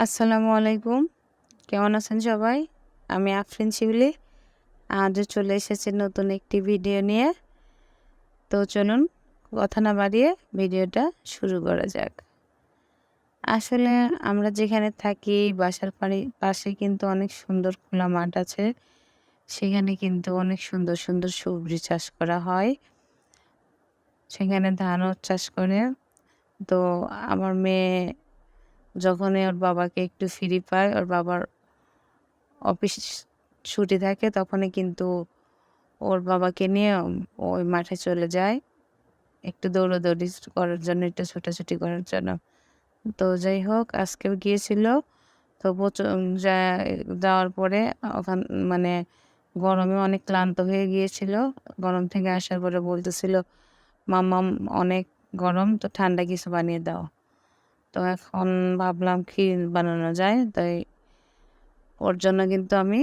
আসসালামু আলাইকুম। কেমন আছেন সবাই? আমি আফরিন শিউলি। আজও চলে এসেছি নতুন একটি ভিডিও নিয়ে। তো চলুন কথা না বাড়িয়ে ভিডিওটা শুরু করা যাক। আসলে আমরা যেখানে থাকি বাসার পাশে কিন্তু অনেক সুন্দর খোলা মাঠ আছে। সেখানে কিন্তু অনেক সুন্দর সুন্দর সবজি চাষ করা হয়। সেখানে ধানও চাষ করে। তো আমার মেয়ে যখনই ওর বাবাকে একটু ফ্রি পায়, ওর বাবার অফিস ছুটি থাকে তখনই কিন্তু ওর বাবাকে নিয়ে ওই মাঠে চলে যায় একটু দৌড়াদৌড়ি করার জন্য, একটু ছোটাছুটি করার জন্য। তো যাই হোক আজকেও গিয়েছিল। তো যাওয়ার পরে ওখান মানে গরমে অনেক ক্লান্ত হয়ে গিয়েছিল। গরম থেকে আসার পরে বলতেছিল, মাম্মাম অনেক গরম, তো ঠান্ডা কিছু বানিয়ে দাও। তো এখন ভাবলাম ক্ষীর বানানো যায়, তাই ওর জন্য কিন্তু আমি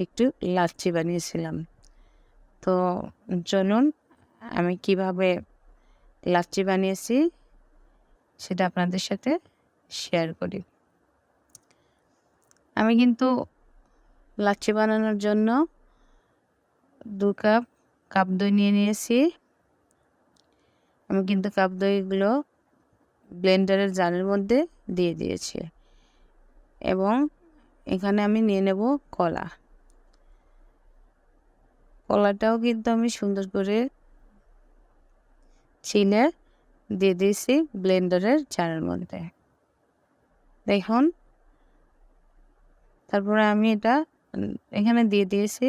একটু লাচ্ছি বানিয়েছিলাম। তো চলুন আমি কিভাবে লাচ্ছি বানিয়েছি সেটা আপনাদের সাথে শেয়ার করি। আমি কিন্তু লাচ্ছি বানানোর জন্য 2 কাপ দই নিয়ে নিয়েছি। আমি কিন্তু কাপ দইগুলো ব্লেন্ডারের জারের মধ্যে দিয়ে দিয়েছি এবং এখানে আমি নিয়ে নেব কলা। কলাটাও কিন্তু আমি সুন্দর করে ছিলে দিয়ে দিয়েছি ব্লেন্ডারের জারের মধ্যে। দেখুন, তারপরে আমি এটা এখানে দিয়ে দিয়েছি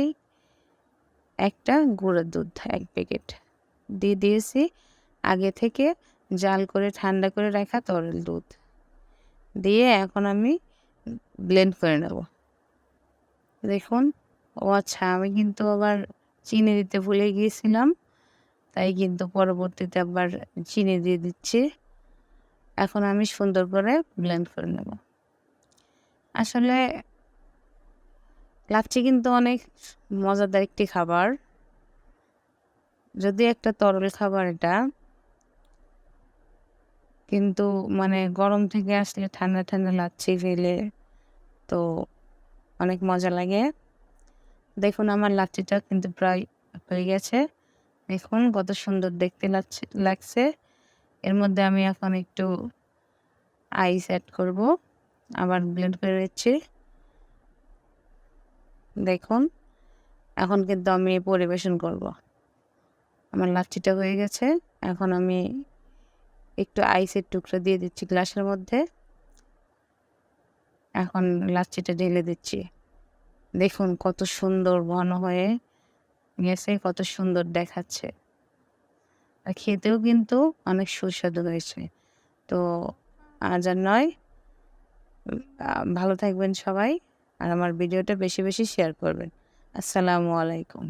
একটা গুঁড়োর দুধ 1 প্যাকেট দিয়ে দিয়েছি আগে থেকে জাল করে ঠান্ডা করে রাখা তরল দুধ দিয়ে এখন আমি ব্লেন্ড করে নেব। দেখুন, ও আচ্ছা, আমি কিন্তু আবার চিনি দিতে ভুলে গিয়েছিলাম, তাই কিন্তু পরবর্তীতে আবার চিনি দিয়ে দিচ্ছি। এখন আমি সুন্দর করে ব্লেন্ড করে নেব। আসলে লাচ্ছি কিন্তু অনেক মজাদার একটি খাবার, যদি একটা তরল খাবার এটা, কিন্তু গরম থেকে আসলে ঠান্ডা ঠান্ডা লাচ্ছি খেলে তো অনেক মজা লাগে। দেখুন আমার লাচ্ছিটা কিন্তু প্রায় হয়ে গেছে। দেখুন কত সুন্দর দেখতে লাগছে। এর মধ্যে আমি এখন একটু আইস অ্যাড করব, আবার ব্লেন্ড করে নিচ্ছি। দেখুন এখন কিন্তু আমি পরিবেশন করব। আমার লাচ্ছিটা হয়ে গেছে। এখন আমি একটু আইসের টুকরো দিয়ে দিচ্ছি গ্লাসের মধ্যে। এখন লাচ্ছিটা ঢেলে দিচ্ছি। দেখুন কত সুন্দর ঘন হয়ে গেছে, কত সুন্দর দেখাচ্ছে, আর খেতেও কিন্তু অনেক সুস্বাদু হয়েছে। তো আজ আর নয়, ভালো থাকবেন সবাই, আর আমার ভিডিওটা বেশি বেশি শেয়ার করবেন। আসসালামু আলাইকুম।